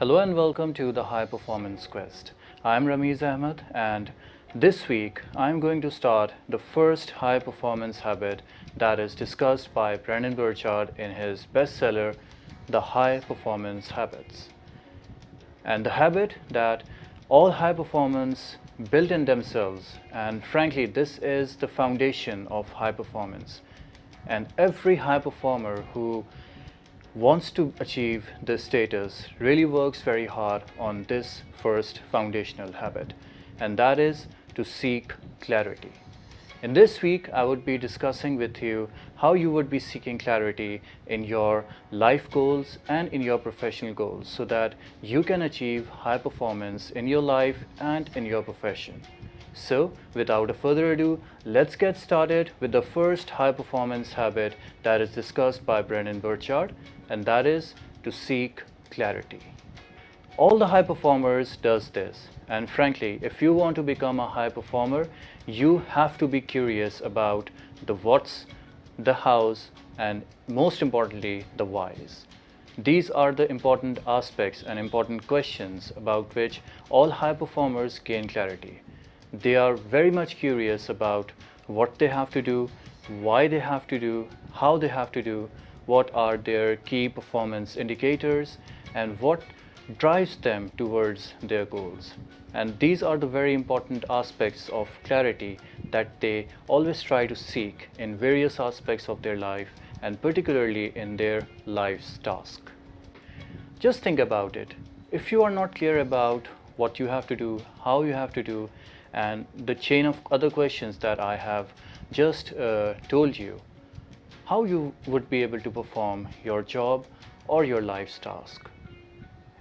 Hello and welcome to the High Performance Quest. I'm Ramiz Ahmed, and this week I'm going to start the first high performance habit that is discussed by Brendon Burchard in his bestseller, The High Performance Habits. And the habit that all high performance built in themselves, and frankly, this is the foundation of high performance. And every high performer who wants to achieve this status really works very hard on this first foundational habit, and that is to seek clarity. In this week, I would be discussing with you how you would be seeking clarity in your life goals and in your professional goals so that you can achieve high performance in your life and in your profession. So, without further ado, let's get started with the first high performance habit that is discussed by Brendon Burchard, and that is to seek clarity. All the high performers does this, and frankly, if you want to become a high performer, you have to be curious about the what's, the how's, and most importantly, the why's. These are the important aspects and important questions about which all high performers gain clarity. They are very much curious about what they have to do, why they have to do, how they have to do, what are their key performance indicators, and what drives them towards their goals. And these are the very important aspects of clarity that they always try to seek in various aspects of their life, and particularly in their life's task. Just think about it. If you are not clear about what you have to do, how you have to do, and the chain of other questions that I have just told you, how you would be able to perform your job or your life's task.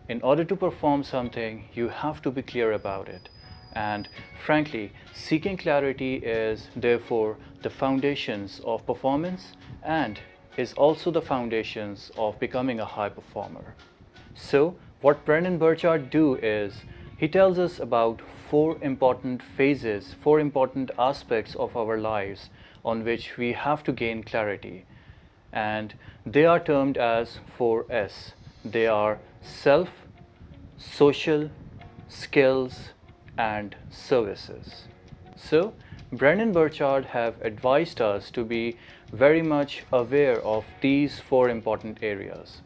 In order to perform something, you have to be clear about it. And frankly, seeking clarity is therefore the foundations of performance and is also the foundations of becoming a high performer. So, what Brendon Burchard do is he tells us about four important phases, four important aspects of our lives on which we have to gain clarity. And they are termed as 4S. They are self, social, skills, and services. So, Brendon Burchard have advised us to be very much aware of these four important areas.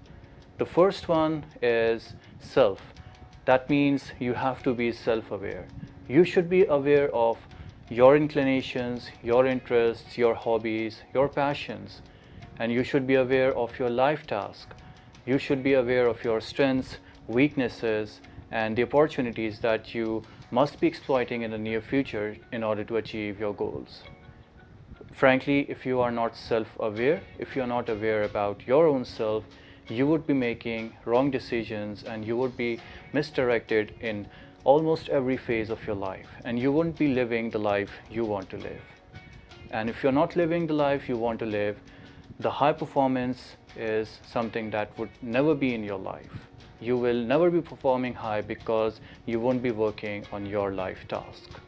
The first one is self. That means you have to be self-aware. You should be aware of your inclinations, your interests, your hobbies, your passions, and you should be aware of your life task. You should be aware of your strengths, weaknesses, and the opportunities that you must be exploiting in the near future in order to achieve your goals. Frankly, if you are not self-aware, if you are not aware about your own self, you would be making wrong decisions and you would be misdirected in almost every phase of your life, and you wouldn't be living the life you want to live. And if you're not living the life you want to live, the high performance is something that would never be in your life. You will never be performing high because you won't be working on your life task.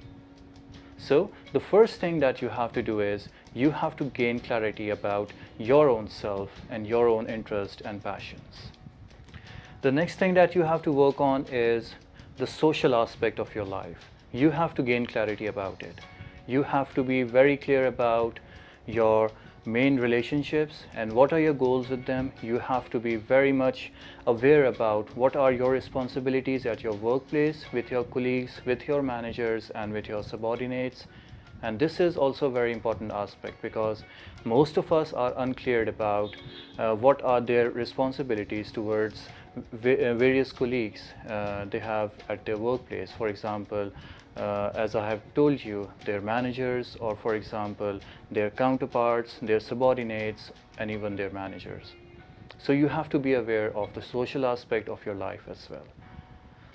So the first thing that you have to do is you have to gain clarity about your own self and your own interest and passions. The next thing that you have to work on is the social aspect of your life. You have to gain clarity about it. You have to be very clear about your main relationships and what are your goals with them. You have to be very much aware about what are your responsibilities at your workplace, with your colleagues, with your managers, and with your subordinates. And this is also a very important aspect because most of us are unclear about what are their responsibilities towards various colleagues they have at their workplace. For example, as I have told you, their managers, or for example, their counterparts, their subordinates, and even their managers. So you have to be aware of the social aspect of your life as well.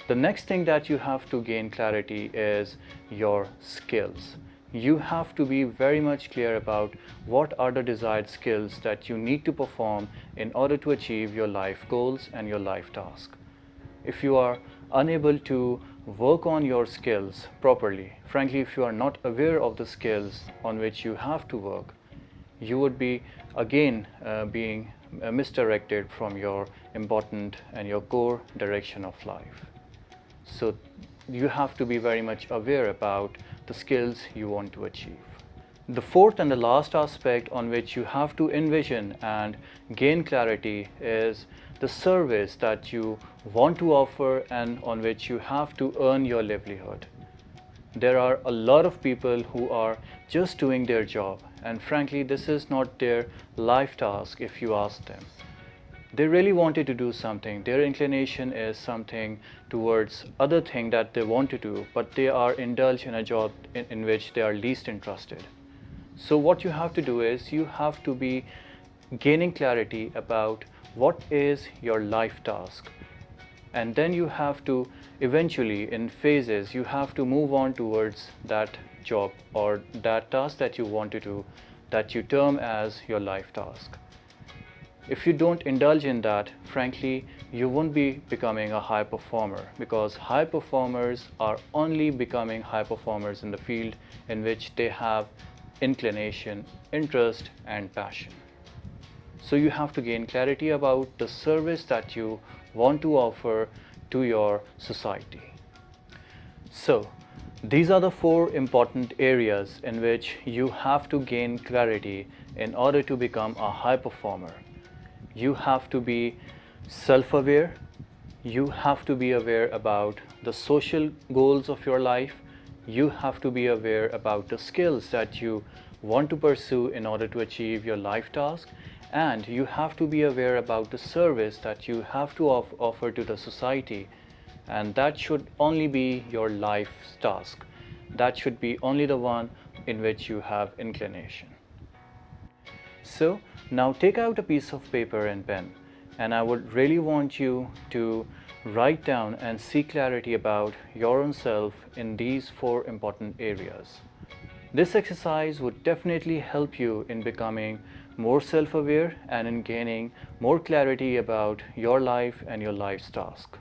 The next thing that you have to gain clarity is your skills. You have to be very much clear about what are the desired skills that you need to perform in order to achieve your life goals and your life task. If you are unable to work on your skills properly, frankly, if you are not aware of the skills on which you have to work, you would be again being misdirected from your important and your core direction of life. So you have to be very much aware about the skills you want to achieve. The fourth and the last aspect on which you have to envision and gain clarity is the service that you want to offer and on which you have to earn your livelihood. There are a lot of people who are just doing their job, and frankly this is not their life task. If you ask them, they really wanted to do something, their inclination is something towards other thing that they want to do, but they are indulged in a job in which they are least interested. So what you have to do is you have to be gaining clarity about what is your life task, and then you have to eventually in phases you have to move on towards that job or that task that you want to do, that you term as your life task. If you don't indulge in that, frankly you won't be becoming a high performer, because high performers are only becoming high performers in the field in which they have inclination, interest and passion. So you have to gain clarity about the service that you want to offer to your society. So these are the four important areas in which you have to gain clarity in order to become a high performer. You have to be self-aware, you have to be aware about the social goals of your life, you have to be aware about the skills that you want to pursue in order to achieve your life task, and you have to be aware about the service that you have to offer to the society, and that should only be your life's task. That should be only the one in which you have inclination. So now take out a piece of paper and pen, and I would really want you to write down and seek clarity about your own self in these four important areas. This exercise would definitely help you in becoming more self-aware and in gaining more clarity about your life and your life's task.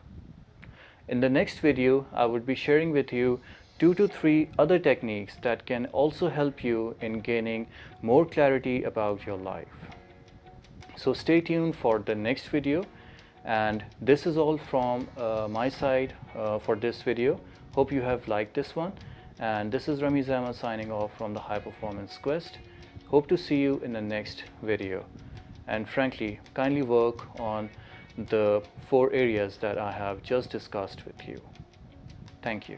In the next video, I would be sharing with you 2 to 3 other techniques that can also help you in gaining more clarity about your life. So stay tuned for the next video, and this is all from my side for this video. Hope you have liked this one, and this is Ramiz Ahmed signing off from the High Performance Quest. Hope to see you in the next video, and frankly kindly work on the 4 areas that I have just discussed with you. Thank you.